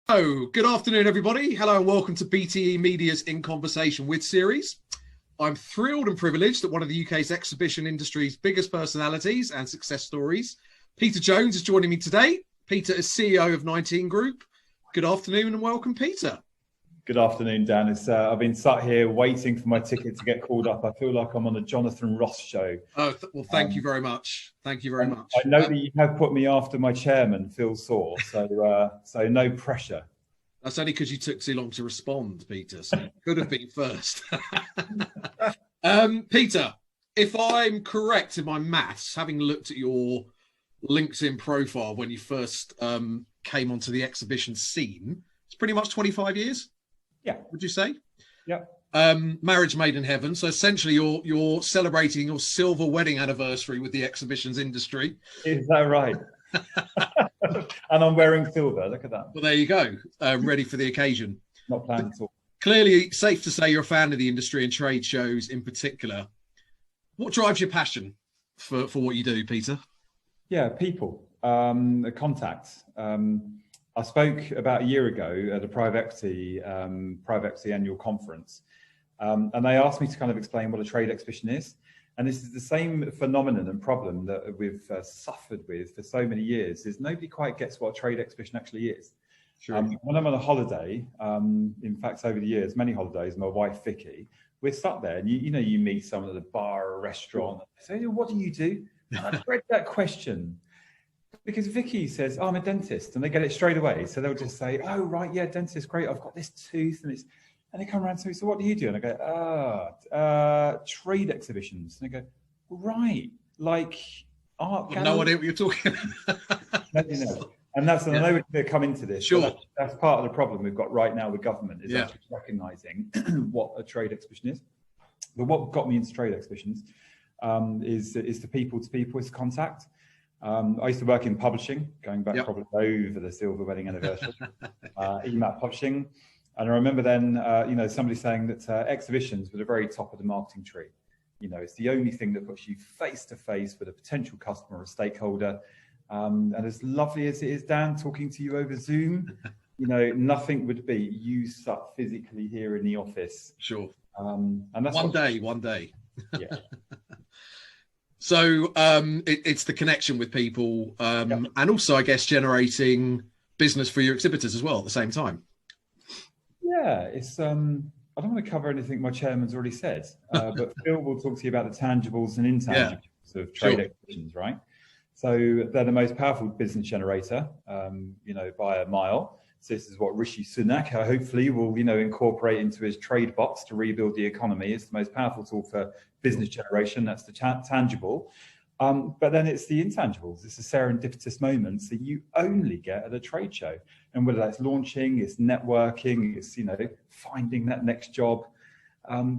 Oh, good afternoon, everybody. Hello and welcome to BTE Media's In Conversation With series. I'm thrilled and privileged that one of the UK's exhibition industry's biggest personalities and success stories, Peter Jones, is joining me today. Peter is CEO of 19 Group. Good afternoon and welcome, Peter. Good afternoon, Dan. I've been sat here waiting for my ticket to get called up. I feel like I'm on a Jonathan Ross show. Oh, well, thank you very much. Thank you very much. I know that you have put me after my chairman, Phil Saw, so no pressure. That's only because you took too long to respond, Peter. So you could have been first. Peter, if I'm correct in my maths, having looked at your LinkedIn profile when you first came onto the exhibition scene, it's pretty much 25 years. Yeah. Would you say? Yeah. Marriage made in heaven. So essentially you're celebrating your silver wedding anniversary with the exhibitions industry. Is that right? And I'm wearing silver. Look at that. Well, there you go. Ready for the occasion. Not planned at all. Clearly safe to say you're a fan of the industry and trade shows in particular. What drives your passion for what you do, Peter? Yeah, people, contacts. I spoke about a year ago at a private equity annual conference, and they asked me to kind of explain what a trade exhibition is. And this is the same phenomenon and problem that we've suffered with for so many years, is nobody quite gets what a trade exhibition actually is. Sure. When I'm on a holiday, in fact, over the years, many holidays, my wife, Vicky, we're sat there and you meet someone at a bar or a restaurant. They say, what do you do? And I read that question. Because Vicky says, I'm a dentist, and they get it straight away. So they'll just say, oh, right, yeah, dentist, great. I've got this tooth, and they come around to me, so what do you do? And I go, trade exhibitions. And they go, right, like art gallery. No idea what you're talking about. No. And I know we're going to come into this. Sure. That's part of the problem we've got right now with government, is actually recognising what a trade exhibition is. But what got me into trade exhibitions is the people to people, is contact. I used to work in publishing, going back probably over the silver wedding anniversary, EMAT publishing. And I remember then, somebody saying that exhibitions were the very top of the marketing tree. It's the only thing that puts you face to face with a potential customer or stakeholder. And as lovely as it is, Dan, talking to you over Zoom, nothing would be you sat physically here in the office. Sure. And that's one day. Yeah. So it's the connection with people, and also, I guess, generating business for your exhibitors as well at the same time. Yeah, it's. I don't want to cover anything my chairman's already said, but Phil will talk to you about the tangibles and intangibles of trade exhibitions, right? So they're the most powerful business generator, by a mile. So this is what Rishi Sunak hopefully will, incorporate into his trade box to rebuild the economy. It's the most powerful tool for business generation. That's the tangible. But then it's the intangibles. It's the serendipitous moments that you only get at a trade show. And whether that's launching, it's networking, it's, finding that next job.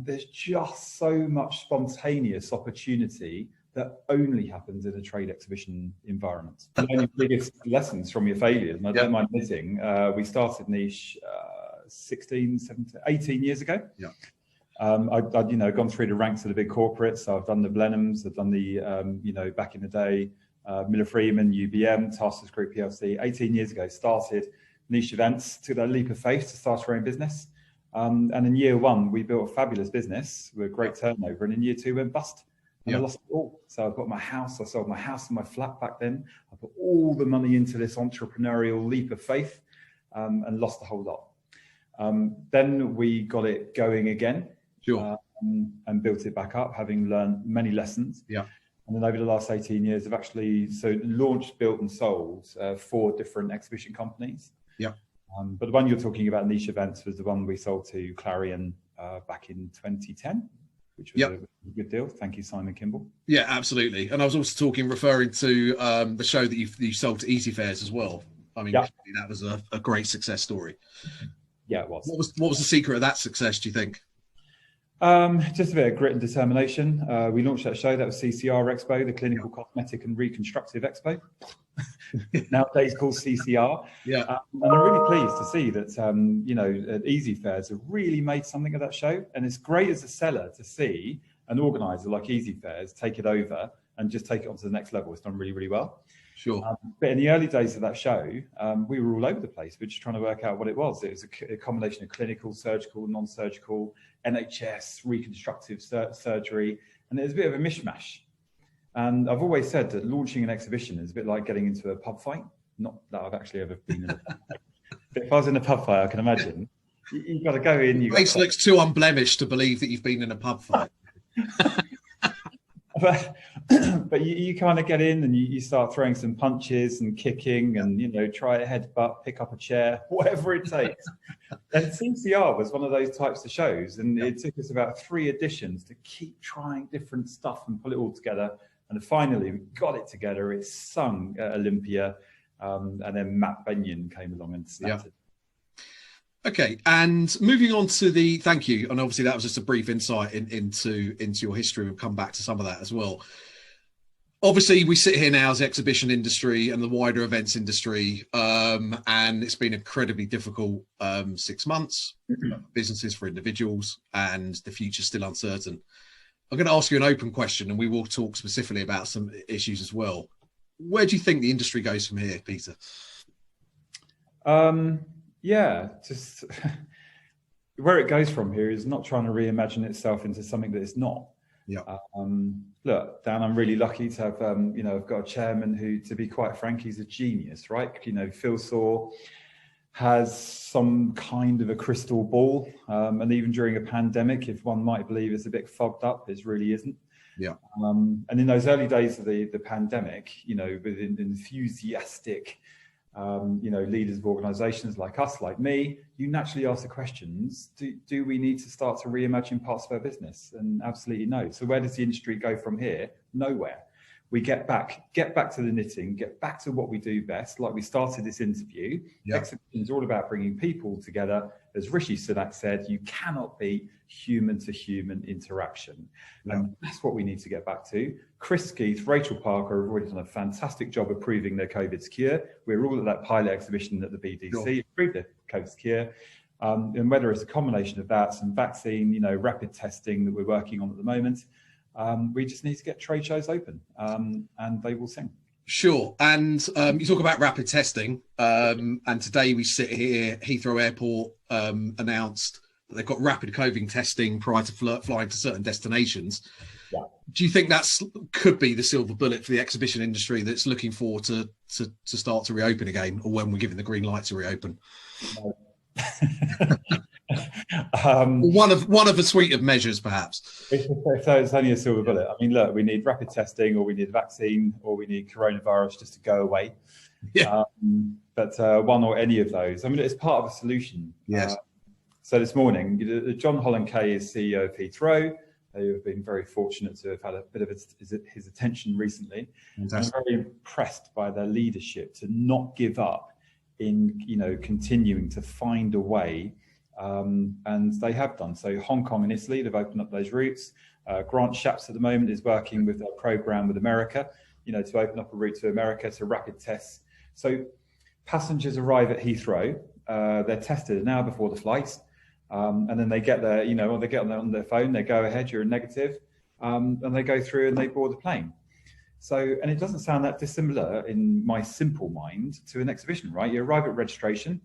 There's just so much spontaneous opportunity that only happens in a trade exhibition environment. One of the biggest lessons from your failures, and I don't mind admitting, we started Niche 16, 17, 18 years ago. Yeah. I'd gone through the ranks of the big corporates. So I've done the Blenheims, I've done the, back in the day, Miller Freeman, UBM, Taskers Group PLC. 18 years ago, started Niche Events, took that leap of faith to start our own business. And in year one, we built a fabulous business with great turnover. And in year two, went bust. And I lost it all. So I got my house. I sold my house and my flat back then. I put all the money into this entrepreneurial leap of faith, and lost the whole lot. Then we got it going again. Sure. And built it back up, having learned many lessons. Yeah. And then over the last 18 years, I've actually launched, built and sold 4 different exhibition companies. Yeah. But the one you're talking about, Niche Events, was the one we sold to Clarion back in 2010. Which was a good deal. Thank you, Simon Kimball. Yeah, absolutely. And I was also referring to the show that you sold to Easy Fares as well. I mean, that was a great success story. Yeah, it was. What was the secret of that success, do you think? Just a bit of grit and determination. We launched that show. That was CCR Expo, the Clinical Cosmetic and Reconstructive Expo, nowadays called CCR. Yeah. And I'm really pleased to see that, Easy Fares have really made something of that show. And it's great as a seller to see an organizer like Easy Fares take it over and just take it on to the next level. It's done really, really well. Sure. But in the early days of that show, we were all over the place. We're just trying to work out what it was. It was a combination of clinical, surgical, non-surgical, NHS, reconstructive surgery, and it was a bit of a mishmash. And I've always said that launching an exhibition is a bit like getting into a pub fight. Not that I've actually ever been in a pub fight. But if I was in a pub fight, I can imagine you've got to go in. Your face looks too unblemished to believe that you've been in a pub fight. But you kind of get in and you start throwing some punches and kicking and, you know, try a headbutt, pick up a chair, whatever it takes. And CCR was one of those types of shows. And it took us about 3 editions to keep trying different stuff and pull it all together. And finally, we got it together. It's sung at Olympia. And then Matt Benyon came along and snapped it. Okay, and moving on to the thank you, and obviously that was just a brief insight into your history. We'll come back to some of that as well. Obviously, we sit here now as the exhibition industry and the wider events industry, and it's been incredibly difficult 6 months for businesses, for individuals, and the future's still uncertain. I'm going to ask you an open question, and we will talk specifically about some issues as well. Where do you think the industry goes from here, Peter? Yeah, just where it goes from here is not trying to reimagine itself into something that it's not. Yeah. Look, Dan, I'm really lucky to have, I've got a chairman who, to be quite frank, he's a genius, right? You know, Phil Saw has some kind of a crystal ball. And even during a pandemic, if one might believe it's a bit fogged up, it really isn't. Yeah. And in those early days of the pandemic, you know, with enthusiastic leaders of organizations like us, like me, you naturally ask the questions, do we need to start to reimagine parts of our business? And absolutely no. So where does the industry go from here? Nowhere. We get back to the knitting, get back to what we do best, like we started this interview. Exhibition is all about bringing people together. As Rishi Sunak said, you cannot beat human to human interaction. And that's what we need to get back to. Chris Keith, Rachel Parker have already done a fantastic job of proving their COVID's cure. We're all at that pilot exhibition at the BDC, proved their COVID's cure. And whether it's a combination of that, some vaccine, rapid testing that we're working on at the moment, we just need to get trade shows open, and they will sing. Sure. And you talk about rapid testing, and today we sit here, Heathrow Airport announced that they've got rapid COVID testing prior to flying to certain destinations. Yeah. Do you think that's could be the silver bullet for the exhibition industry that's looking forward to start to reopen again, or when we're given the green light to reopen? No. One of a suite of measures, perhaps. It's only a silver bullet. I mean, look, we need rapid testing, or we need a vaccine, or we need coronavirus just to go away. Yeah. But one or any of those. I mean, it's part of a solution. Yes. So this morning, John Holland-Kay is CEO of Heathrow. Who have been very fortunate to have had a bit of his attention recently. Fantastic. I'm very impressed by their leadership to not give up in continuing to find a way, and they have done so. Hong Kong and Italy, they've opened up those routes. Grant Shapps at the moment is working with a program with America, to open up a route to America to rapid tests. So passengers arrive at Heathrow, they're tested an hour before the flight, and then they get there, or they get on their phone, they go ahead, you're a negative, and they go through and they board the plane. So, and it doesn't sound that dissimilar in my simple mind to an exhibition, right? You arrive at registration,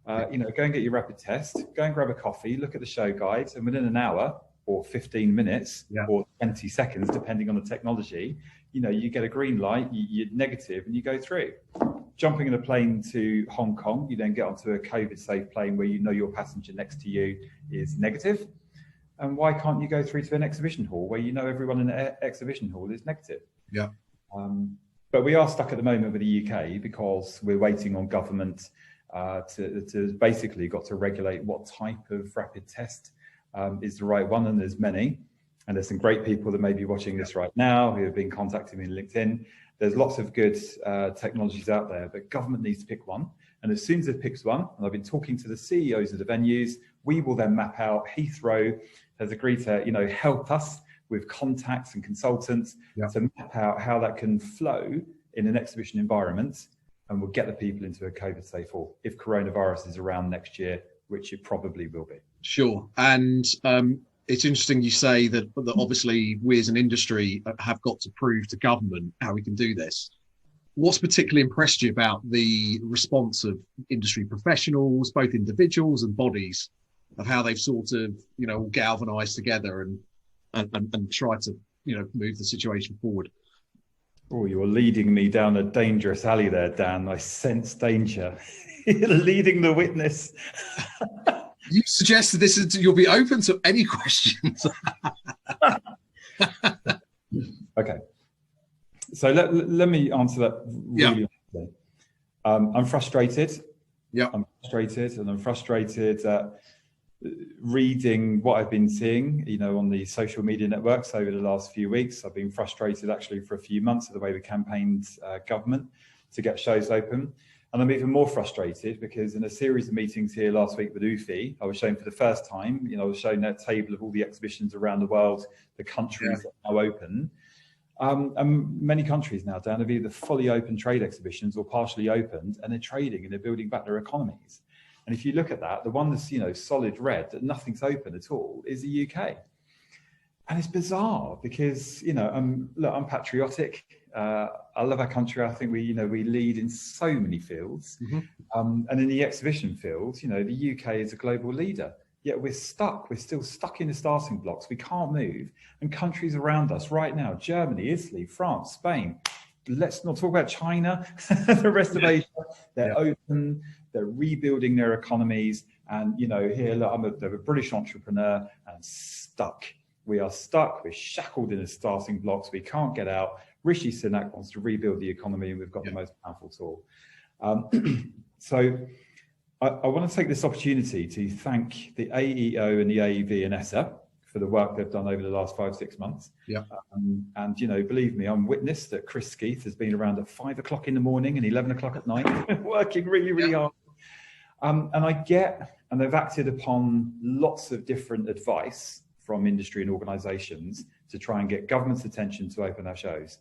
go and get your rapid test, go and grab a coffee, look at the show guides, and within an hour or 15 minutes or 20 seconds, depending on the technology, you get a green light, you're negative, and you go through. Jumping in a plane to Hong Kong, you then get onto a COVID-safe plane where your passenger next to you is negative. And why can't you go through to an exhibition hall where everyone in the exhibition hall is negative? Yeah. But we are stuck at the moment with the UK because we're waiting on government to basically got to regulate what type of rapid test is the right one, and there's many. And there's some great people that may be watching this right now who have been contacting me on LinkedIn. There's lots of good technologies out there, but government needs to pick one. And as soon as it picks one, and I've been talking to the CEOs of the venues, we will then map out. Heathrow has agreed to, help us with contacts and consultants to map out how that can flow in an exhibition environment, and we'll get the people into a COVID-safe hall if coronavirus is around next year, which it probably will be. Sure. And it's interesting you say that obviously we as an industry have got to prove to government how we can do this. What's particularly impressed you about the response of industry professionals, both individuals and bodies, of how they've sort of, galvanized together and tried to, move the situation forward? Oh, you're leading me down a dangerous alley there, Dan. I sense danger. You're leading the witness. You suggested you'll be open to any questions. Okay. So let me answer that really honestly. I'm frustrated. Yeah. I'm frustrated at reading what I've been seeing, on the social media networks over the last few weeks. I've been frustrated actually for a few months of the way we campaigned government to get shows open. And I'm even more frustrated because in a series of meetings here last week with UFI, I was shown for the first time, I was shown that table of all the exhibitions around the world, the countries that are now open. And many countries now, Dan, have either fully open trade exhibitions or partially opened, and they're trading and they're building back their economies. And if you look at that, the one that's, solid red, that nothing's open at all, is the UK. And it's bizarre because, I'm patriotic. I love our country. I think we lead in so many fields. Mm-hmm. And in the exhibition field, the UK is a global leader. Yet we're still stuck in the starting blocks. We can't move. And countries around us right now, Germany, Italy, France, Spain, let's not talk about China, the rest of Asia, they're open, they're rebuilding their economies. And, here, look, I'm a British entrepreneur and stuck. We are stuck. We're shackled in the starting blocks. We can't get out. Rishi Sunak wants to rebuild the economy, and we've got the most powerful tool. So I want to take this opportunity to thank the AEO and the AEV and Assor for the work they've done over the last 5-6 months. Yeah. And believe me, I'm witness that Chris Skeeth has been around at 5 o'clock in the morning and 11 o'clock at night, working really, really hard. And they've acted upon lots of different advice from industry and organisations to try and get government's attention to open our shows.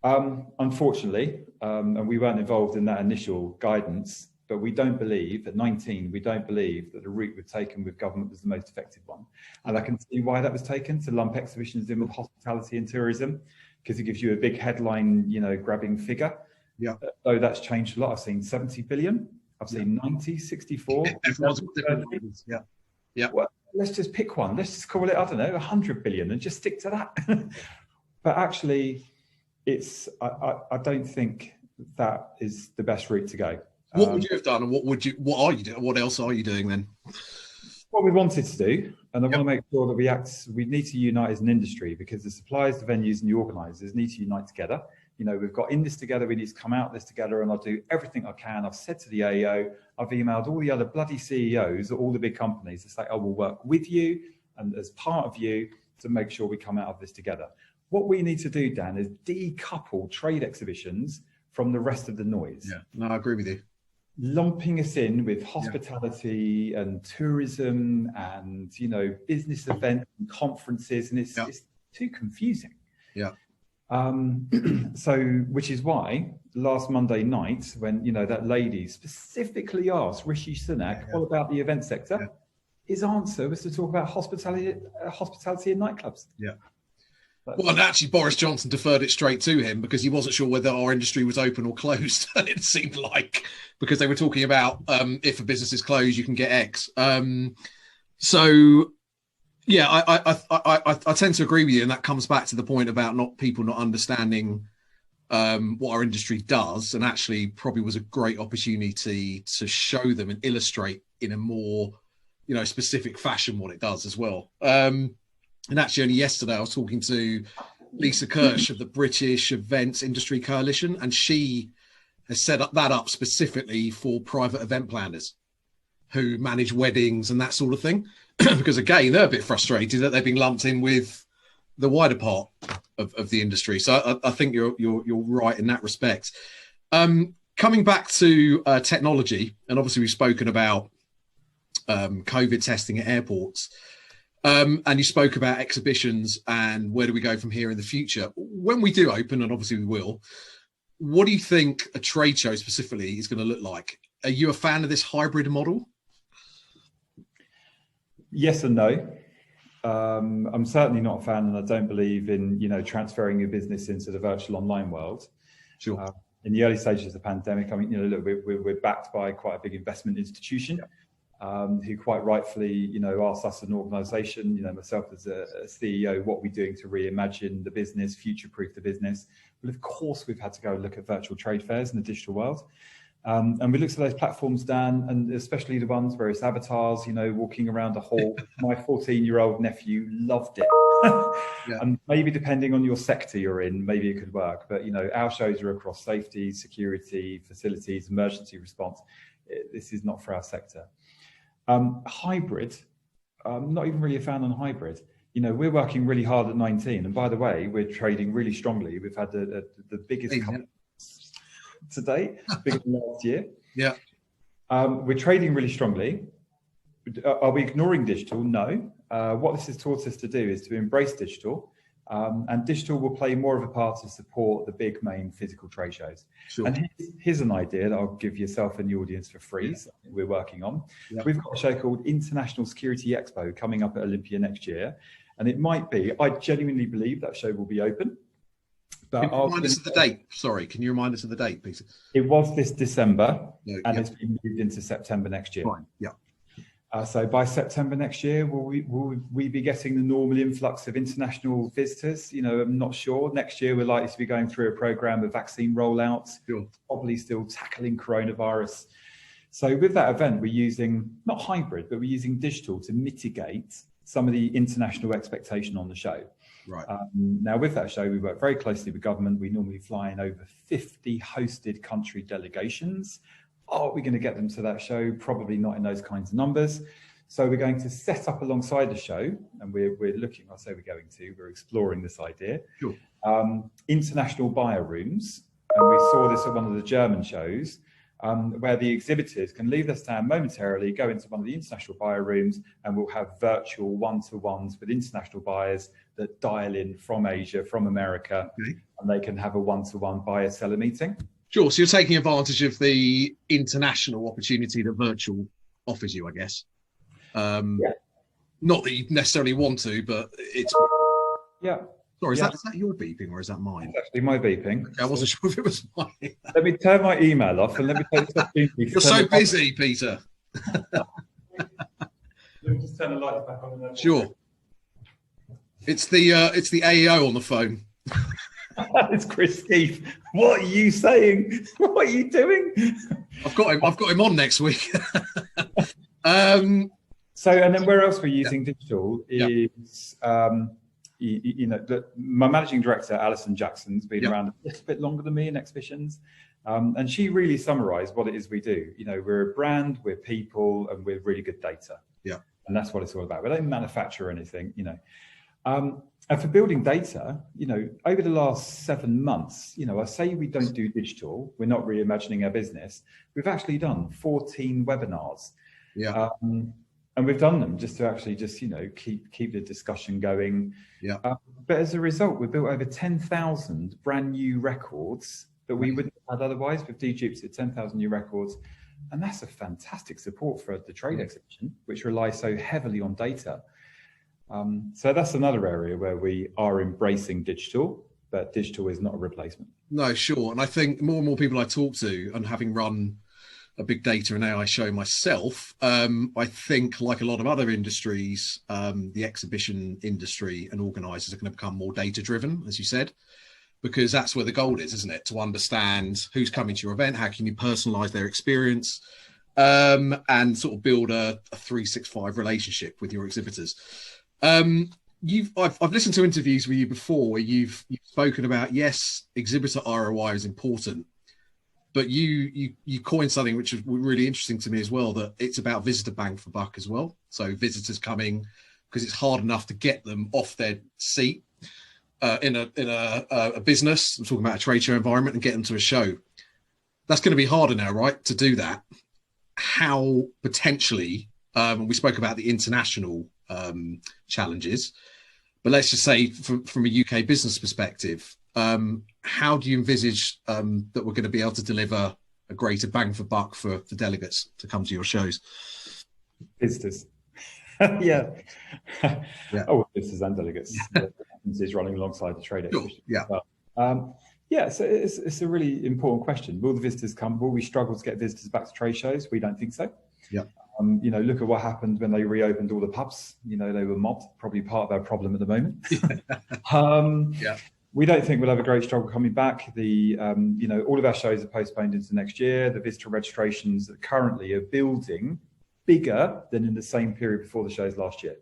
Unfortunately, and we weren't involved in that initial guidance, but we don't believe, at 19, we don't believe that the route we've taken with government was the most effective one. And I can see why that was taken, to lump exhibitions in with hospitality and tourism, because it gives you a big headline, grabbing figure. Yeah. Though that's changed a lot. I've seen 70 billion. I've seen 90, 64. Everyone's got different numbers. Yeah. Yeah. Well, let's just pick one. Let's just call it, 100 billion and just stick to that. But actually, I don't think that is the best route to go. What would you have done, and what are you doing? What else are you doing then? What we wanted to do, and I want to make sure that we need to unite as an industry, because the suppliers, the venues and the organisers need to unite together. We've got in this together, we need to come out this together, and I'll do everything I can. I've said to the AEO, I've emailed all the other bloody CEOs of all the big companies to say, I will work with you and as part of you to make sure we come out of this together. What we need to do, Dan, is decouple trade exhibitions from the rest of the noise. Yeah, no, I agree with you. Lumping us in with hospitality and tourism and, business events and conferences, and it's too confusing. Yeah. So, which is why last Monday night, when, that lady specifically asked Rishi Sunak all about the event sector, his answer was to talk about hospitality and nightclubs. Yeah. Well, and actually, Boris Johnson deferred it straight to him because he wasn't sure whether our industry was open or closed. It seemed like, because they were talking about if a business is closed, you can get X. So, yeah, I tend to agree with you, and that comes back to the point about people not understanding what our industry does, and actually probably was a great opportunity to show them and illustrate in a more, specific fashion what it does as well. And actually, only yesterday, I was talking to Lisa Kirsch of the British Events Industry Coalition, and she has set that up specifically for private event planners who manage weddings and that sort of thing. Because again, they're a bit frustrated that they've been lumped in with the wider part of the industry. So I think you're right in that respect. Coming back to technology, and obviously we've spoken about COVID testing at airports. And you spoke about exhibitions and where do we go from here in the future? When we do open, and obviously we will, what do you think a trade show specifically is going to look like? Are you a fan of this hybrid model? Yes and no. I'm certainly not a fan, and I don't believe in, transferring your business into the virtual online world. Sure. In the early stages of the pandemic, I mean, look, we're backed by quite a big investment institution, who quite rightfully, asked us as an organisation, myself as a CEO, what we're doing to reimagine the business, future-proof the business. Well, of course, we've had to go and look at virtual trade fairs in the digital world. And we looked at those platforms, Dan, and especially the ones where it's avatars, walking around a hall. My 14-year-old nephew loved it. And maybe depending on your sector you're in, maybe it could work. But, our shows are across safety, security, facilities, emergency response. This is not for our sector. Hybrid, I'm not even really a fan on hybrid. We're working really hard at 19. And by the way, we're trading really strongly. We've had the biggest company to date, bigger than last year. Yeah. We're trading really strongly. Are we ignoring digital? No. What this has taught us to do is to embrace digital, and digital will play more of a part to support the big main physical trade shows. Sure. And here's an idea that I'll give yourself and the audience for free. So we're working on. We've got a show called International Security Expo coming up at Olympia next year, and it might be, I genuinely believe that show will be open. Can you remind us of the date? Sorry, can you remind us of the date, Peter? It was this December, and it's been moved into September next year. Fine. Yeah. So by September next year, will we be getting the normal influx of international visitors? I'm not sure. Next year, we're likely to be going through a program of vaccine rollouts, probably still tackling coronavirus. So with that event, we're using, not hybrid, but we're using digital to mitigate some of the international expectation on the show. Right. Now, with that show, we work very closely with government. We normally fly in over 50 hosted country delegations. Are we going to get them to that show? Probably not in those kinds of numbers. So we're going to set up alongside the show, and we're looking, I say we're exploring this idea. Sure. International buyer rooms. And we saw this at one of the German shows, where the exhibitors can leave their stand momentarily, go into one of the international buyer rooms, and we'll have virtual one-to-ones with international buyers that dial in from Asia, from America, and they can have a one-to-one buyer-seller meeting. Sure. So you're taking advantage of the international opportunity that virtual offers you, I guess. Not that you necessarily want to, but it's... Yeah. Sorry, is that your beeping or is that mine? It's actually my beeping. Okay, I wasn't sure if it was mine. Let me turn my email off and let me take this opportunity. You're so busy, Peter. Let me just turn the lights back on. Sure. It's the AEO on the phone. It's Chris Keith. What are you saying? What are you doing? I've got him on next week. So, and then where else we're using digital is, my managing director, Alison Jackson's been around a little bit longer than me in exhibitions. And she really summarized what it is we do. We're a brand, we're people, and we're really good data. Yeah. And that's what it's all about. We don't manufacture anything, And for building data, over the last 7 months, I say we don't do digital, we're not reimagining our business. We've actually done 14 webinars. Yeah. And we've done them just to actually keep the discussion going. Yeah. But as a result, we built over 10,000 brand new records that we wouldn't have had otherwise. We've deduped 10,000 new records. And that's a fantastic support for the trade exhibition, which relies so heavily on data. So that's another area where we are embracing digital, but digital is not a replacement. No, sure. And I think more and more people I talk to, and having run a big data and AI show myself, I think like a lot of other industries, the exhibition industry and organisers are going to become more data driven, as you said, because that's where the goal is, isn't it? To understand who's coming to your event, how can you personalise their experience, and sort of build a 365 relationship with your exhibitors. I've listened to interviews with you before where you've spoken about, yes, exhibitor ROI is important, but you coined something which is really interesting to me as well, that it's about visitor bang for buck as well. So visitors coming, because it's hard enough to get them off their seat in a business. I'm talking about a trade show environment, and get them to a show. That's going to be harder now, right? To do that. How potentially, we spoke about the international challenges, but let's just say from a UK business perspective, how do you envisage that we're going to be able to deliver a greater bang for buck for delegates to come to your shows? Visitors. Yeah. Yeah. Oh, visitors and delegates. Is running alongside the trade exhibition. Yeah. Yeah, so it's a really important question. Will the visitors come? Will we struggle to get visitors back to trade shows? We don't think so. Yeah. Look at what happened when they reopened all the pubs. They were mobbed, probably part of our problem at the moment. Yeah. We don't think we'll have a great struggle coming back. All of our shows are postponed into next year. The visitor registrations currently are building bigger than in the same period before the shows last year.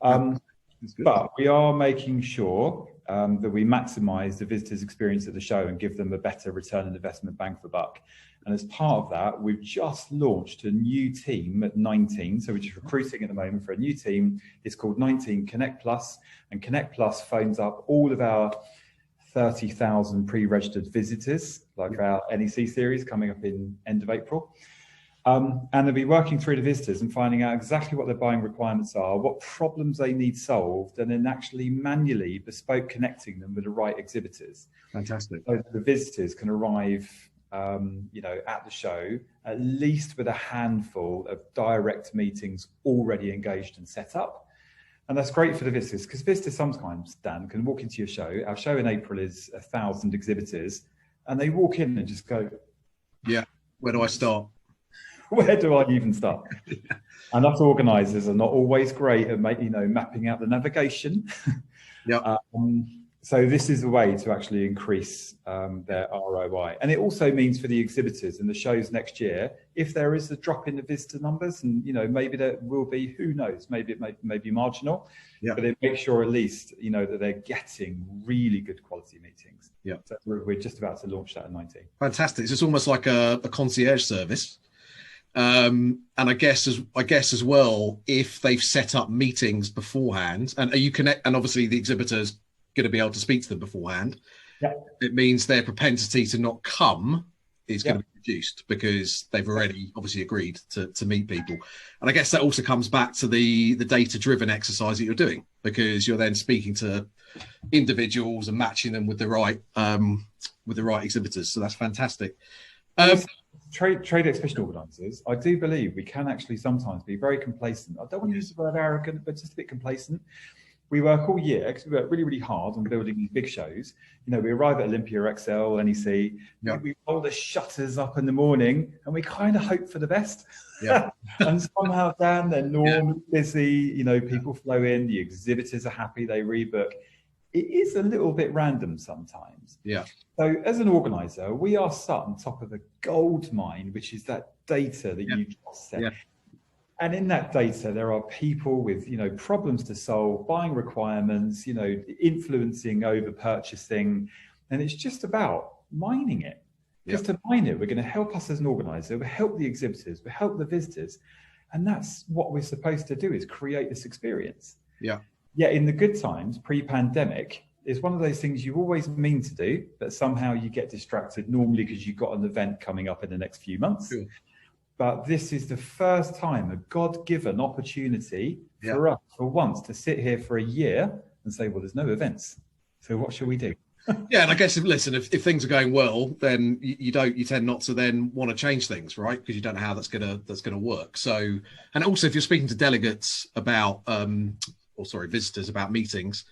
But we are making sure that we maximise the visitors' experience at the show and give them a better return on investment bang for buck. And as part of that, we've just launched a new team at 19. So we're just recruiting at the moment for a new team. It's called 19 Connect Plus. And Connect Plus phones up all of our 30,000 pre-registered visitors, like our NEC series coming up in end of April. And they'll be working through the visitors and finding out exactly what their buying requirements are, what problems they need solved, and then actually manually bespoke connecting them with the right exhibitors. Fantastic. So the visitors can arrive at the show, at least with a handful of direct meetings already engaged and set up. And that's great for the visitors, because visitors sometimes, Dan, can walk into your show. Our show in April is 1,000 exhibitors, and they walk in and just go, yeah, where do I start? Where do I even start? And us organisers are not always great at mapping out the navigation. Yeah. So this is a way to actually increase their ROI. And it also means for the exhibitors and the shows next year, if there is a drop in the visitor numbers, and maybe there will be, who knows, maybe it may be marginal, but it makes sure at least that they're getting really good quality meetings. Yeah. So we're just about to launch that at 19. Fantastic. So it's almost like a concierge service. And I guess as well, if they've set up meetings beforehand, and and obviously the exhibitor's going to be able to speak to them beforehand. Yeah. It means their propensity to not come is going to be reduced, because they've already obviously agreed to meet people. And I guess that also comes back to the data-driven exercise that you're doing, because you're then speaking to individuals and matching them with the right exhibitors. So that's fantastic. Trade exhibition organisers, I do believe we can actually sometimes be very complacent. I don't want to use the word arrogant, but just a bit complacent. We work all year, because we work really, really hard on building these big shows. We arrive at Olympia, XL, NEC. Yeah. We roll the shutters up in the morning, and we kind of hope for the best. Yeah. And somehow, Dan, they're normally busy. People flow in, the exhibitors are happy, they rebook. It is a little bit random sometimes. Yeah. So as an organizer, we are sat on top of a gold mine, which is that data that you just said. Yeah. And in that data, there are people with, problems to solve, buying requirements, influencing over purchasing. And it's just about mining it. Just to mine it, we're going to help us as an organizer, we'll help the exhibitors, we'll help the visitors. And that's what we're supposed to do, is create this experience. Yeah. Yet in the good times, pre-pandemic, it's one of those things you always mean to do, but somehow you get distracted, normally because you've got an event coming up in the next few months. Sure. But this is the first time, a God-given opportunity for us, for once, to sit here for a year and say, well, there's no events. So what should we do? Yeah, and I guess if things are going well, then you tend not to then want to change things, right? Because you don't know how that's gonna work. So, and also if you're speaking to delegates about visitors about meetings,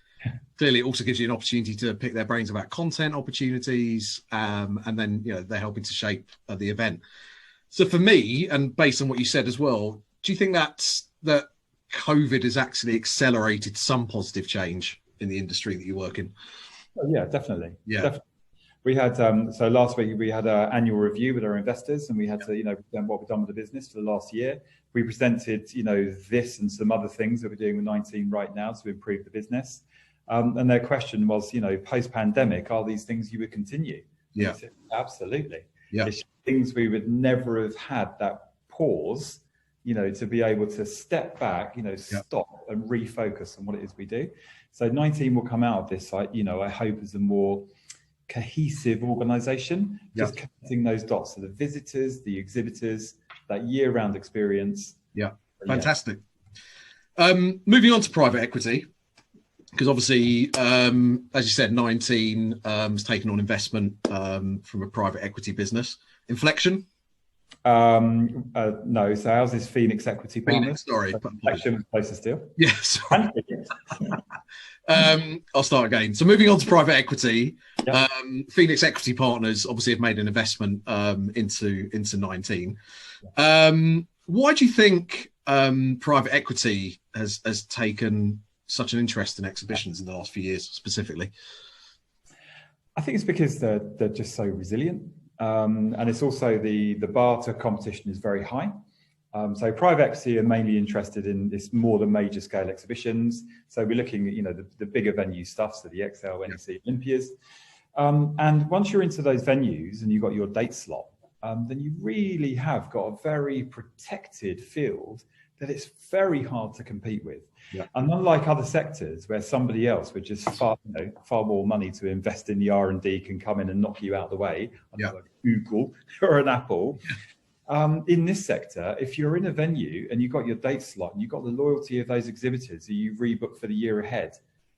clearly it also gives you an opportunity to pick their brains about content opportunities, and then they're helping to shape the event. So for me, and based on what you said as well, do you think that COVID has actually accelerated some positive change in the industry that you work in? Oh, yeah, definitely. Yeah. Definitely. We had so last week we had our annual review with our investors, and we had to present what we've done with the business for the last year. We presented this and some other things that we're doing with 19 right now to improve the business. And their question was, post pandemic, are these things you would continue? Yeah, said, absolutely. Yeah, it's things we would never have had that pause, to be able to step back, stop and refocus on what it is we do. So 19 will come out of this, I hope, as a more cohesive organisation, just connecting those dots. So the visitors, the exhibitors, that year-round experience. Yeah, fantastic. Moving on to private equity, because obviously, as you said, 19 has taken on investment from a private equity business. Inflection, No, so ours is Phoenix Equity Partners. Sorry. Closest deal. Yeah, sorry. I'll start again. So moving on to private equity, Yep. Phoenix Equity Partners obviously have made an investment into 19. Why do you think private equity has taken such an interest in exhibitions in the last few years specifically? I think it's because they're just so resilient. And it's also the bar to competition is very high. So private equity are mainly interested in this more than major scale exhibitions. So we're looking at, the bigger venue stuff, so the XL, NEC, Olympias. And once you're into those venues and you've got your date slot, then you really have got a very protected field that it's very hard to compete with. Yeah. And unlike other sectors where somebody else with just far more money to invest in the R&D can come in and knock you out of the way, like Google or an Apple. In this sector, if you're in a venue and you've got your date slot and you've got the loyalty of those exhibitors who you've rebooked for the year ahead,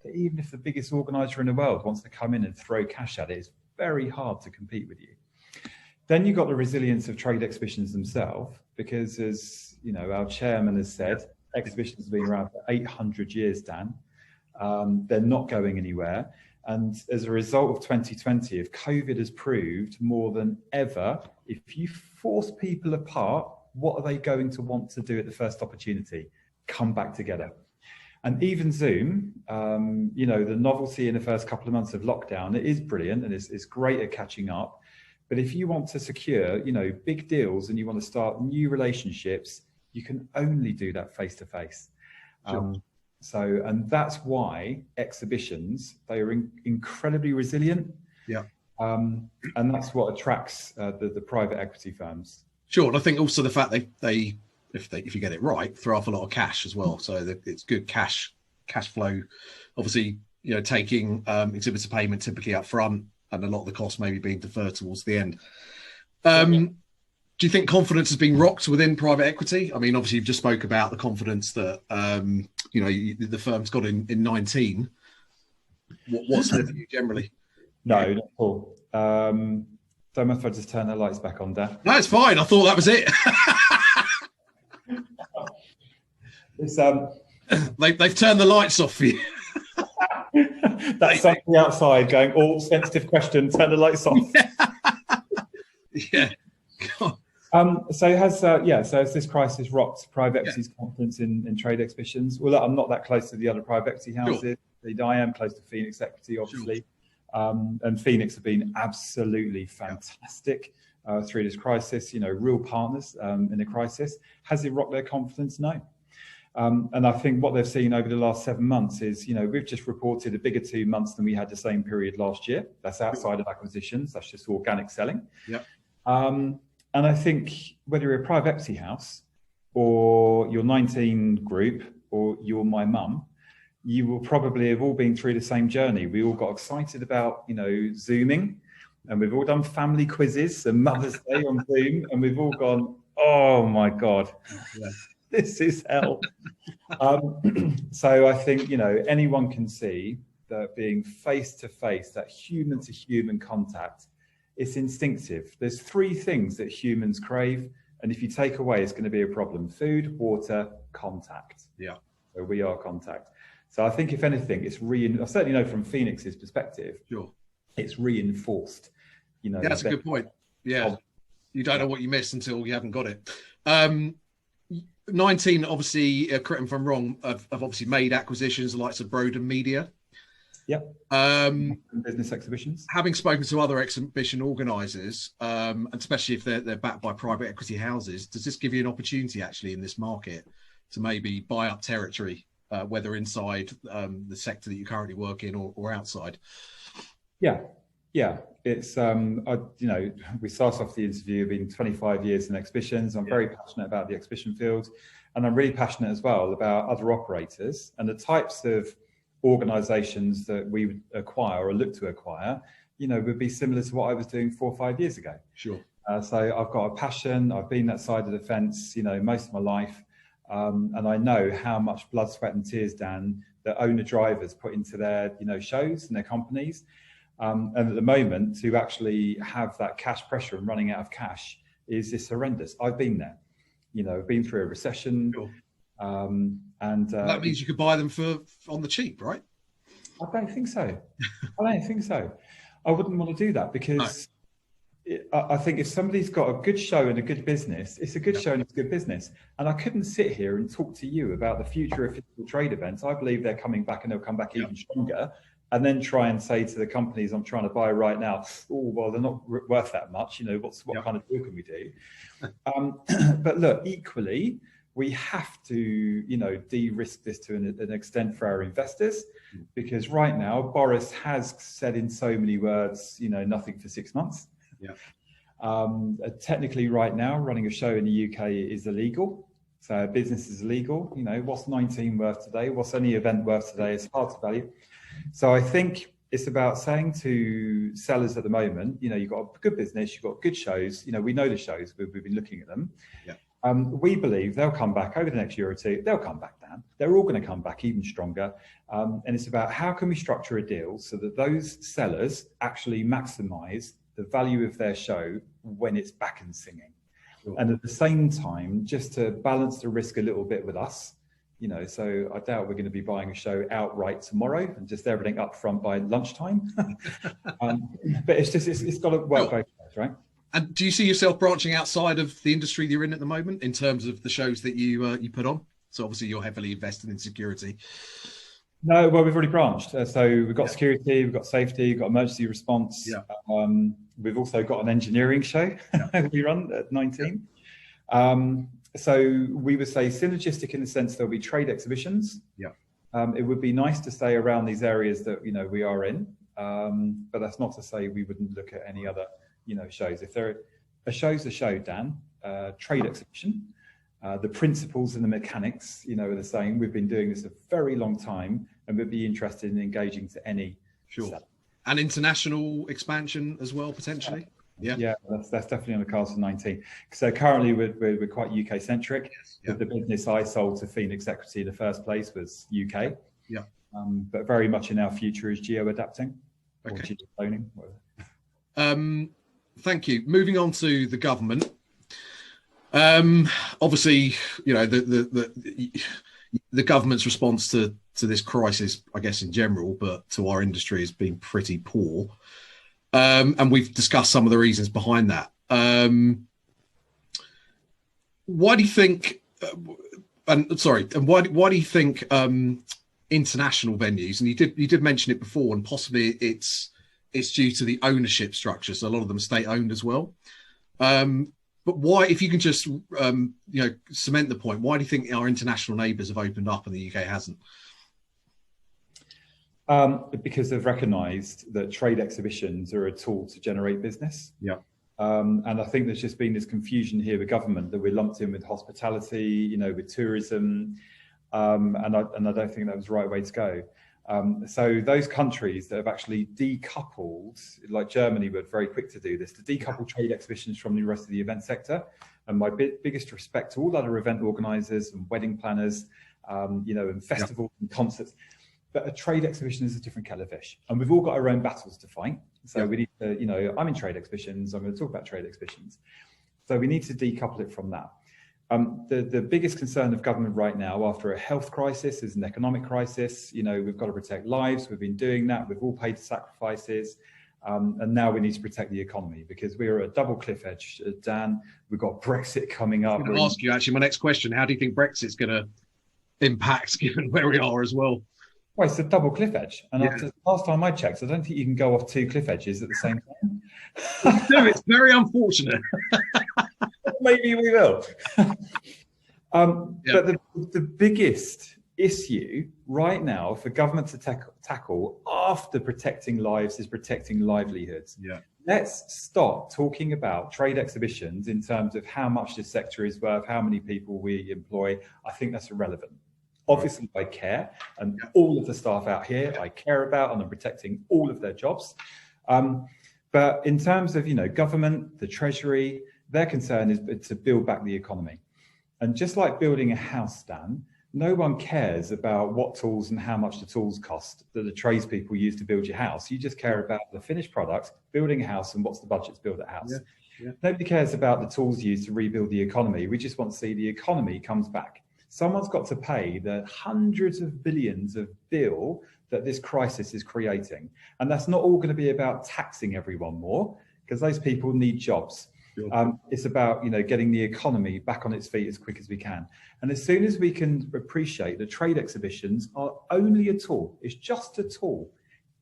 that even if the biggest organizer in the world wants to come in and throw cash at it, it's very hard to compete with you. Then you've got the resilience of trade exhibitions themselves, because as our chairman has said, exhibitions have been around for 800 years, Dan. They're not going anywhere. And as a result of 2020, if COVID has proved more than ever, if you force people apart, what are they going to want to do at the first opportunity? Come back together. And even Zoom, the novelty in the first couple of months of lockdown, it is brilliant and it's great at catching up. But if you want to secure, big deals and you want to start new relationships, you can only do that face to face. And that's why exhibitions, they are incredibly resilient. Yeah. And that's what attracts the private equity firms. Sure. And I think also the fact they if you get it right, throw off a lot of cash as well. So it's good cash flow. Obviously, taking exhibitor payment typically up front and a lot of the costs maybe being deferred towards the end. Do you think confidence has been rocked within private equity? I mean, obviously you've just spoke about the confidence that, the firm's got in 19. What's there for you generally? No, not at all. Don't mind if I just turn the lights back on, Dan? No, it's fine. I thought that was it. They've turned the lights off for you. That's something outside going, sensitive question, turn the lights off. Yeah. So has this crisis rocked private equity's confidence in trade exhibitions? Well, I'm not that close to the other private equity houses. Sure. I am close to Phoenix Equity, obviously. Sure. And Phoenix have been absolutely fantastic through this crisis, real partners in a crisis. Has it rocked their confidence? No. And I think what they've seen over the last 7 months is, we've just reported a bigger 2 months than we had the same period last year. That's outside of acquisitions. That's just organic selling. Yeah. And I think whether you're a private equity house or your 19 group or you're my mum, you will probably have all been through the same journey. We all got excited about, Zooming, and we've all done family quizzes and Mother's Day on Zoom, and we've all gone, oh my God, this is hell. So I think, anyone can see that being face to face, that human to human contact, it's instinctive. There's 3 things that humans crave, and if you take away, it's going to be a problem: food, water, contact. Yeah. So we are contact. So I think if anything, it's I certainly know from Phoenix's perspective, sure, it's reinforced. That's a good point. Yeah, you don't know what you missed until you haven't got it. 19, obviously, correct me if I'm wrong, have obviously made acquisitions, the likes of Broden Media. Yep. Business exhibitions. Having spoken to other exhibition organisers, and especially if they're backed by private equity houses, does this give you an opportunity actually in this market to maybe buy up territory, whether inside the sector that you currently work in or outside? Yeah. It's we start off the interview being 25 years in exhibitions. I'm very passionate about the exhibition field, and I'm really passionate as well about other operators and the types of organizations that we would acquire or look to acquire, would be similar to what I was doing 4 or 5 years ago. Sure. So I've got a passion. I've been that side of the fence, most of my life. And I know how much blood, sweat and tears, Dan, that owner drivers put into their, shows and their companies. And at the moment, to actually have that cash pressure and running out of cash, is it's horrendous. I've been there. I've been through a recession. Sure. And that means you could buy them on the cheap, right? I don't think so. I wouldn't want to do that because I think if somebody's got a good show and a good business, it's a good show and it's a good business. And I couldn't sit here and talk to you about the future of physical trade events. I believe they're coming back and they'll come back even stronger. And then try and say to the companies I'm trying to buy right now, oh, well, they're not worth that much. What kind of deal can we do? But look, equally, we have to, de-risk this to an extent for our investors, because right now, Boris has said in so many words, nothing for 6 months. Technically right now, running a show in the UK is illegal. So business is illegal. What's 19 worth today? What's any event worth today? It's hard to value. So I think it's about saying to sellers at the moment, you've got a good business, you've got good shows. We know the shows, we've been looking at them. We believe they'll come back over the next year or two. They'll come back down. They're all going to come back even stronger. And it's about how can we structure a deal so that those sellers actually maximize the value of their show when it's back and singing. Sure. And at the same time, just to balance the risk a little bit with us, so I doubt we're going to be buying a show outright tomorrow and just everything up front by lunchtime. But it's got to work both ways, right? And do you see yourself branching outside of the industry that you're in at the moment in terms of the shows that you put on? So obviously you're heavily invested in security. No, well, we've already branched. So we've got security, we've got safety, we've got emergency response. We've also got an engineering show we run at 19. So we would say synergistic in the sense there'll be trade exhibitions. It would be nice to stay around these areas that we are in, but that's not to say we wouldn't look at any other shows. If a show's a show, Dan, trade exhibition, the principles and the mechanics, are the same. We've been doing this a very long time, and we'd be interested in engaging to any. Sure. And international expansion as well, potentially. Yeah, that's definitely on the cards for 19. So currently we're quite UK centric. The business I sold to Phoenix Equity in the first place was UK. But very much in our future is geo adapting or geo cloning. Thank you. Moving on to the government. Obviously, the government's response to this crisis, I guess in general, but to our industry has been pretty poor. And we've discussed some of the reasons behind that. Why do you think? Why do you think international venues? And you did mention it before, and possibly it's due to the ownership structure. So a lot of them are state owned as well. But why, if you can just cement the point, why do you think our international neighbours have opened up and the UK hasn't? Because they've recognised that trade exhibitions are a tool to generate business. And I think there's just been this confusion here with government that we're lumped in with hospitality, with tourism, and I don't think that was the right way to go. So those countries that have actually decoupled, like Germany were very quick to do this, to decouple trade exhibitions from the rest of the event sector. And my biggest respect to all other event organisers and wedding planners, and festivals and concerts. But a trade exhibition is a different kettle of fish, and we've all got our own battles to fight. So we need to, I'm in trade exhibitions. I'm going to talk about trade exhibitions. So we need to decouple it from that. The biggest concern of government right now, after a health crisis, is an economic crisis. We've got to protect lives. We've been doing that. We've all paid the sacrifices, and now we need to protect the economy because we are at a double cliff edge. Dan, we've got Brexit coming up. I'm going to ask you actually my next question: how do you think Brexit's going to impact, given where we are as well? Well, it's a double cliff edge. And after last time I checked, I don't think you can go off two cliff edges at the same time. No, it's very unfortunate. Maybe we will. But the biggest issue right now for government to tackle after protecting lives is protecting livelihoods. Let's stop talking about trade exhibitions in terms of how much this sector is worth, how many people we employ. I think that's irrelevant. Obviously, I care, and all of the staff out here I care about, and I'm protecting all of their jobs. But in terms of government, the Treasury, their concern is to build back the economy. And just like building a house, Dan, no one cares about what tools and how much the tools cost that the tradespeople use to build your house. You just care about the finished product, building a house, and what's the budget to build that house. Nobody cares about the tools used to rebuild the economy. We just want to see the economy comes back. Someone's got to pay the hundreds of billions of bill that this crisis is creating. And that's not all going to be about taxing everyone more, because those people need jobs. It's about, getting the economy back on its feet as quick as we can. And as soon as we can appreciate that trade exhibitions are only a tool, it's just a tool.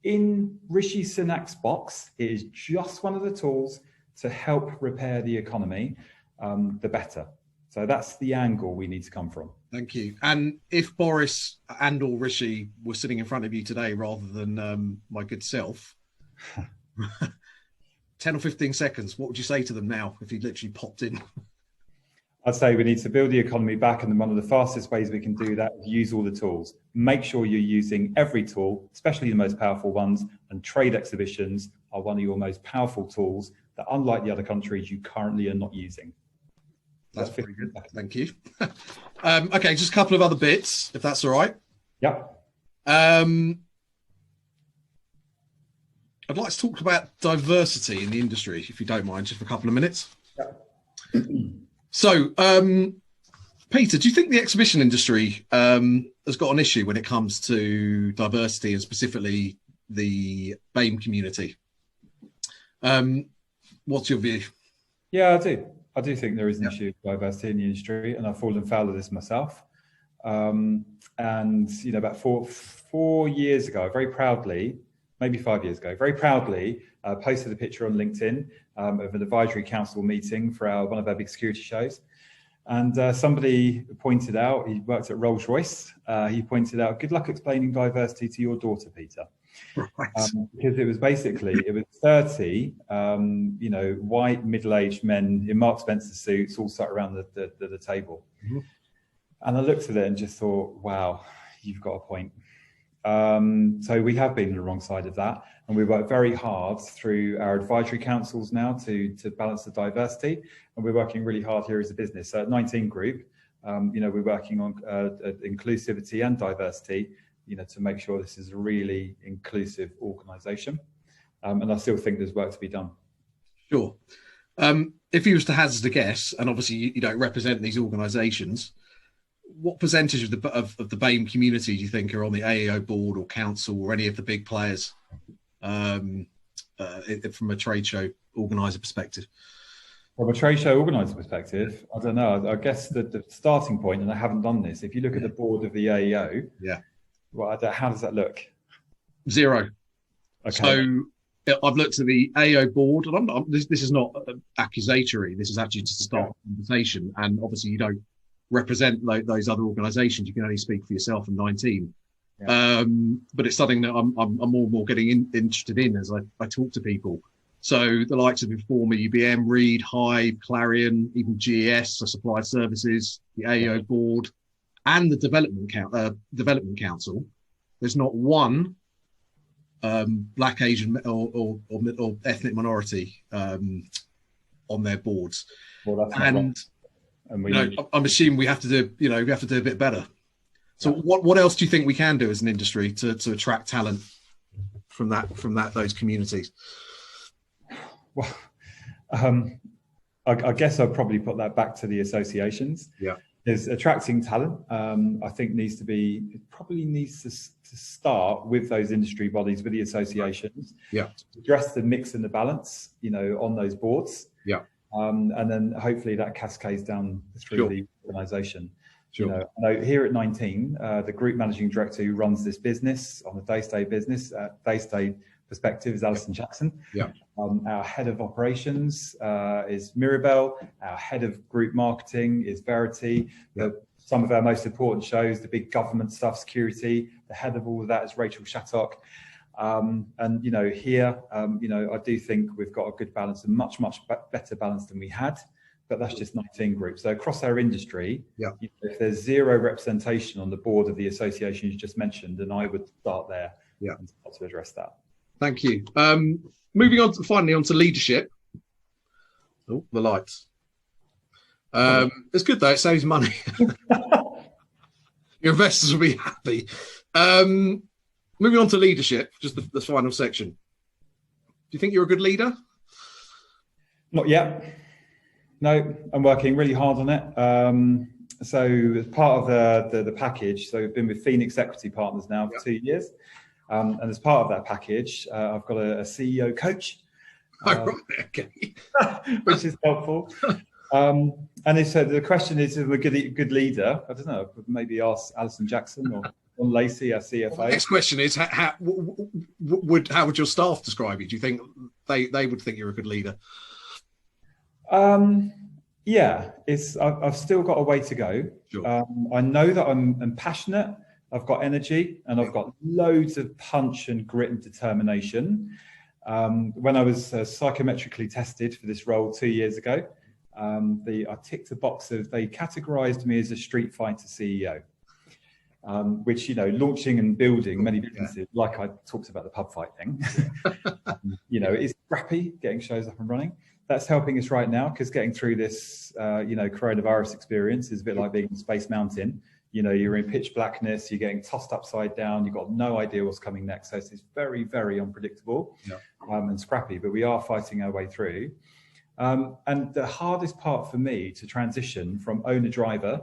In Rishi Sunak's box, it is just one of the tools to help repair the economy, the better. So that's the angle we need to come from. Thank you. And if Boris and or Rishi were sitting in front of you today rather than my good self, 10 or 15 seconds, what would you say to them now if he literally popped in? I'd say we need to build the economy back, and one of the fastest ways we can do that is use all the tools. Make sure you're using every tool, especially the most powerful ones, and trade exhibitions are one of your most powerful tools that, unlike the other countries, you currently are not using. That's very good. Thank you. Okay, just a couple of other bits, if that's all right. Yep. I'd like to talk about diversity in the industry, if you don't mind, just for a couple of minutes. Yep. So, Peter, do you think the exhibition industry has got an issue when it comes to diversity, and specifically the BAME community? What's your view? Yeah, I do. I do think there is an issue with diversity in the industry, and I've fallen foul of this myself. And about four years ago, very proudly, maybe 5 years ago, very proudly posted a picture on LinkedIn of an advisory council meeting for one of our big security shows. And somebody pointed out, he worked at Rolls-Royce, he pointed out, good luck explaining diversity to your daughter, Peter. Right. Because it was 30, white middle-aged men in Mark Spencer suits all sat around the table. Mm-hmm. And I looked at it and just thought, wow, you've got a point. So we have been on the wrong side of that, and we work very hard through our advisory councils now to balance the diversity, and we're working really hard here as a business. So at 19 Group, we're working on inclusivity and diversity, to make sure this is a really inclusive organisation, and I still think there's work to be done. Sure. If you was to hazard a guess, and obviously you don't represent these organisations, what percentage of the BAME community do you think are on the AEO board or council or any of the big players from a trade show organiser perspective? From a trade show organiser perspective, I don't know. I guess the starting point, and I haven't done this, if you look at the board of the AEO, well, how does that look? 0. Okay. So I've looked at the AEO board, and this is not accusatory. This is actually just to start a conversation, and obviously you don't represent those other organisations. You can only speak for yourself and 19. But it's something that I'm more and more getting interested in as I talk to people. So the likes of Informa, UBM, Reed, Hive, Clarion, even GES, so Supplied Services, the AEO board, and the Development Council. There's not one Black, Asian, or ethnic minority on their boards. Well, that's I'm assuming we have to do a bit better. So what else do you think we can do as an industry to attract talent from those communities? Well, I guess I'd probably put that back to the associations. Yeah. There's attracting talent. I think needs to start with those industry bodies, with the associations. Yeah. To address the mix and the balance, on those boards. Yeah. And then hopefully that cascades down through the organisation. Sure. I know here at 19, the group managing director who runs this business on the day-to-day perspective is Alison Jackson. Yeah. Our head of operations is Mirabelle. Our head of group marketing is Verity. Yeah. Some of our most important shows, the big government stuff, security, the head of all of that is Rachel Shattock. And here, I do think we've got a good balance, and much better balance than we had. But that's just 19 Group. So across our industry, if there's 0 representation on the board of the association you just mentioned, then I would start there and start to address that. Thank you. Moving on finally onto leadership. Oh, the lights. It's good though, it saves money. Your investors will be happy. Moving on to leadership, just the final section. Do you think you're a good leader? Not yet. No, I'm working really hard on it. So as part of the package, so we've been with Phoenix Equity Partners now for 2 years. And as part of that package, I've got a CEO coach, which is helpful. And they said the question is, if a good leader, I don't know, maybe ask Alison Jackson or John Lacey, our CFO. Well, the next question is, how would your staff describe you? Do you think they would think you're a good leader? Yeah, I've still got a way to go. Sure. I know that I'm passionate. I've got energy, and I've got loads of punch and grit and determination. When I was psychometrically tested for this role 2 years ago, I ticked a box of, they categorized me as a street fighter CEO, which, launching and building many businesses, like I talked about the pub fight thing, it's scrappy getting shows up and running. That's helping us right now, because getting through this, coronavirus experience is a bit like being in Space Mountain. You're in pitch blackness, you're getting tossed upside down, you've got no idea what's coming next. So it's very, very unpredictable and scrappy, but we are fighting our way through. And the hardest part for me to transition from owner-driver,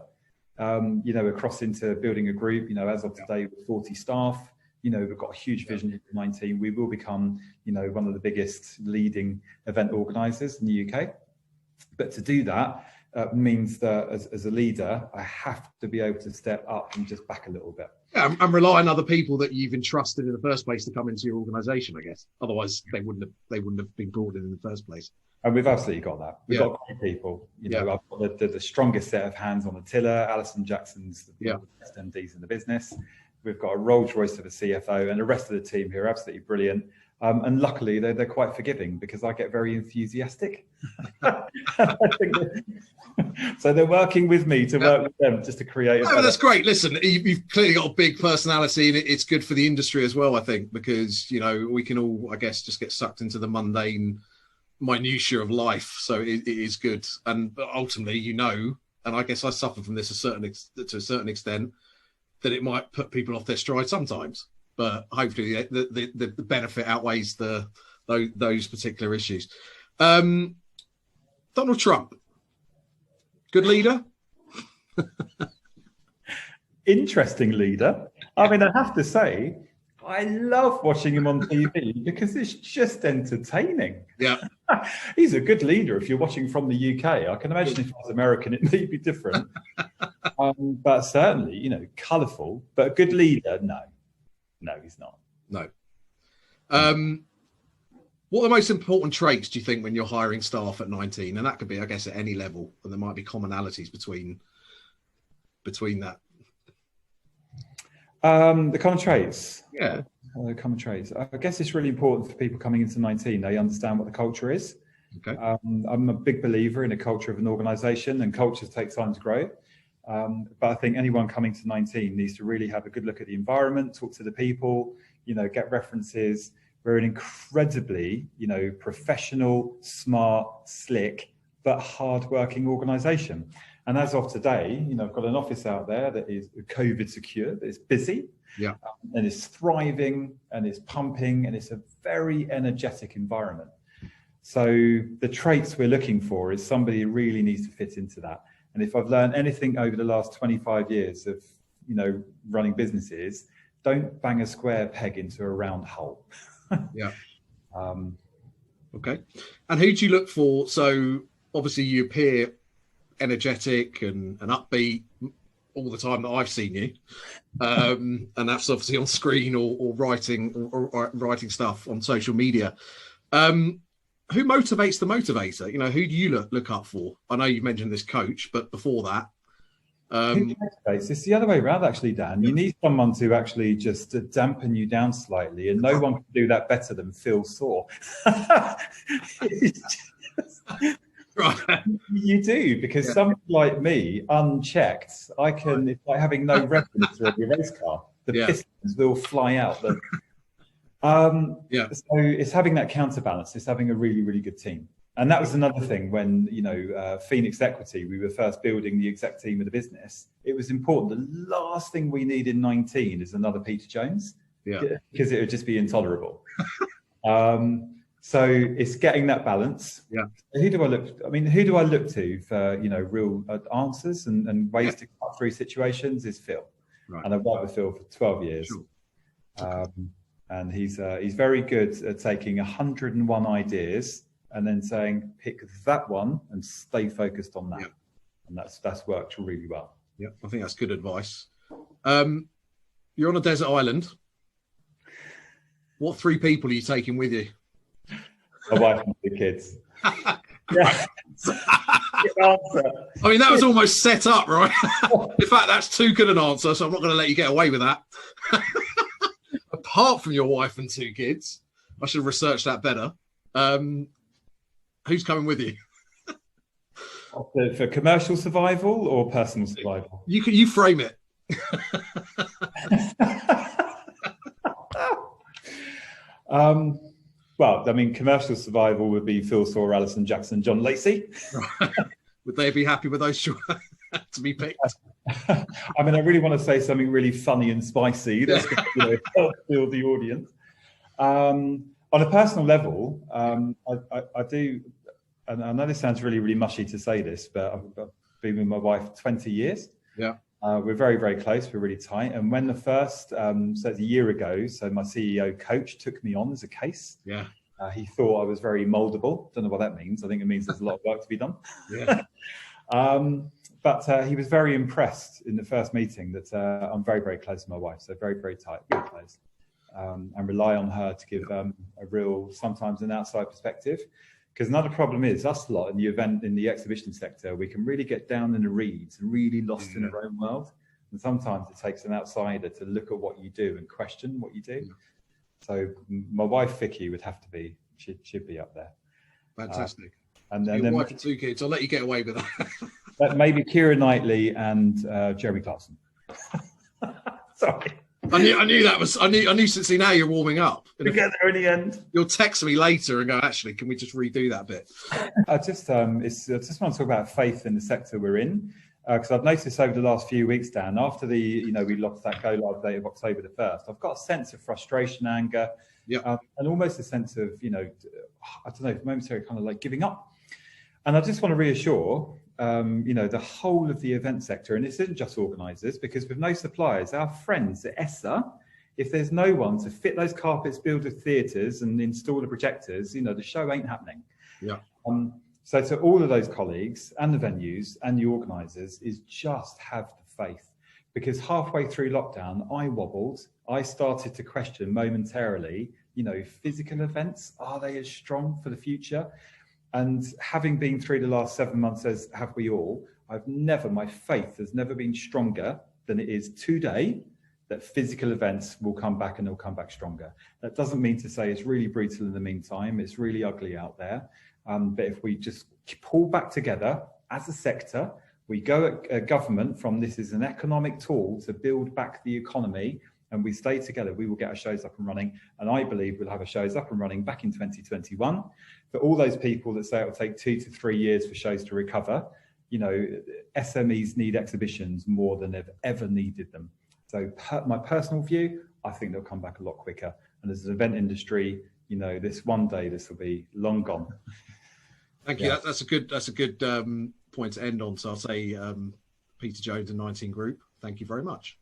across into building a group, as of today with 40 staff, we've got a huge vision in 19. We will become, one of the biggest leading event organisers in the UK. But to do that means that as a leader, I have to be able to step up and just back a little bit. Yeah, and rely on other people that you've entrusted in the first place to come into your organisation, I guess. Otherwise, they wouldn't have been brought in the first place. And we've absolutely got that. We've got great people. I've got the strongest set of hands on the tiller. Alison Jackson's the best MDs in the business. We've got a Rolls Royce of a CFO, and the rest of the team here are absolutely brilliant. And luckily, they're quite forgiving, because I get very enthusiastic. So they're working with me to work with them just to create. That's great. Listen, you've clearly got a big personality, and it's good for the industry as well, I think, because we can all, I guess, just get sucked into the mundane minutiae of life. So it is good, and ultimately, and I guess I suffer from this to a certain extent, that it might put people off their stride sometimes. But hopefully the benefit outweighs those particular issues. Donald Trump, good leader? Interesting leader. I mean, I have to say, I love watching him on TV because it's just entertaining. Yeah. He's a good leader if you're watching from the UK. I can imagine if I was American, it may be different. But certainly, colourful, but a good leader, no. No, he's not. No. What are the most important traits, do you think, when you're hiring staff at 19? And that could be, I guess, at any level, and there might be commonalities between that. The common traits. Yeah. The common traits. I guess it's really important for people coming into 19. They understand what the culture is. Okay. I'm a big believer in a culture of an organisation, and cultures take time to grow. But I think anyone coming to 19 needs to really have a good look at the environment, talk to the people, get references. We're an incredibly, professional, smart, slick, but hard-working organisation. And as of today, I've got an office out there that is COVID secure, that is busy, and it's thriving, and it's pumping, and it's a very energetic environment. So the traits we're looking for is somebody who really needs to fit into that. And if I've learned anything over the last 25 years of, running businesses, don't bang a square peg into a round hole. Yeah. Okay. And who do you look for? So obviously you appear energetic and upbeat all the time that I've seen you. And that's obviously on screen or writing stuff on social media. Who motivates the motivator? Who do you look up for? I know you mentioned this coach, but before that, who motivates? It's the other way around, actually, Dan. You need someone to actually just dampen you down slightly, and no one can do that better than Phil Saw. Right. You do, because somebody like me, unchecked, it's like having no regulator of your race car. The pistons will fly out. So it's having that counterbalance. It's having a really, really good team. And that was another thing when, Phoenix Equity, we were first building the exec team of the business. It was important. The last thing we need in 19 is another Peter Jones, because it would just be intolerable. So it's getting that balance. Yeah. Who do I look? I mean, who do I look to for real answers and ways to cut through situations? Is Phil, right. And I've worked with Phil for 12 years. Sure. And he's very good at taking 101 ideas and then saying, pick that one and stay focused on that. Yeah. And that's worked really well. Yeah, I think that's good advice. You're on a desert island. What 3 people are you taking with you? My wife and 2 kids. Yeah. I mean, that was almost set up, right? In fact, that's too good an answer, so I'm not going to let you get away with that. Apart from your wife and 2 kids, I should have researched that better. Who's coming with you? For commercial survival or personal survival? You frame it. Well, I mean, commercial survival would be Phil Saw, Alison Jackson, John Lacey. Right. Would they be happy with those to be picked? I mean, I really want to say something really funny and spicy that's going to help build the audience. On a personal level, I do, and I know this sounds really, really mushy to say this, but I've been with my wife 20 years. Yeah. We're very, very close. We're really tight. And when the first, so it's a year ago, so my CEO coach took me on as a case. Yeah. He thought I was very moldable. Don't know what that means. I think it means there's a lot of work to be done. Yeah. But he was very impressed in the first meeting that I'm very, very close to my wife. So very, very tight, very close. And rely on her to give a real, sometimes an outside perspective. Because another problem is us lot in the exhibition sector, we can really get down in the reeds and really lost in our own world. And sometimes it takes an outsider to look at what you do and question what you do. Yeah. So my wife Vicky would have to be, she'd be up there. Fantastic. And then your wife and 2 kids, I'll let you get away with that. Maybe Keira Knightley and Jeremy Clarkson. Sorry. I knew that was. I knew. See, now you're warming up. You'll get there in the end. You'll text me later and go, actually, can we just redo that bit? I just want to talk about faith in the sector we're in, because I've noticed over the last few weeks, Dan, after we lost that go live date of October the 1st, I've got a sense of frustration, anger, and almost a sense of I don't know, momentary kind of like giving up. And I just want to reassure. The whole of the event sector, and it isn't just organisers, because with no suppliers, our friends at Assor, if there's no one to fit those carpets, build the theatres and install the projectors, the show ain't happening. Yeah. So to all of those colleagues and the venues and the organisers is just have the faith, because halfway through lockdown, I wobbled. I started to question momentarily, physical events, are they as strong for the future? And having been through the last 7 months, as have we all, my faith has never been stronger than it is today, that physical events will come back and they'll come back stronger. That doesn't mean to say it's really brutal in the meantime. It's really ugly out there. But if we just pull back together as a sector, we go at government from this is an economic tool to build back the economy, and we stay together, we will get our shows up and running. And I believe we'll have our shows up and running back in 2021. For all those people that say it will take 2 to 3 years for shows to recover, SMEs need exhibitions more than they've ever needed them. So my personal view, I think they'll come back a lot quicker. And as an event industry, this one day, this will be long gone. Thank you. That's a good point to end on. So I'll say Peter Jones and 19 Group. Thank you very much.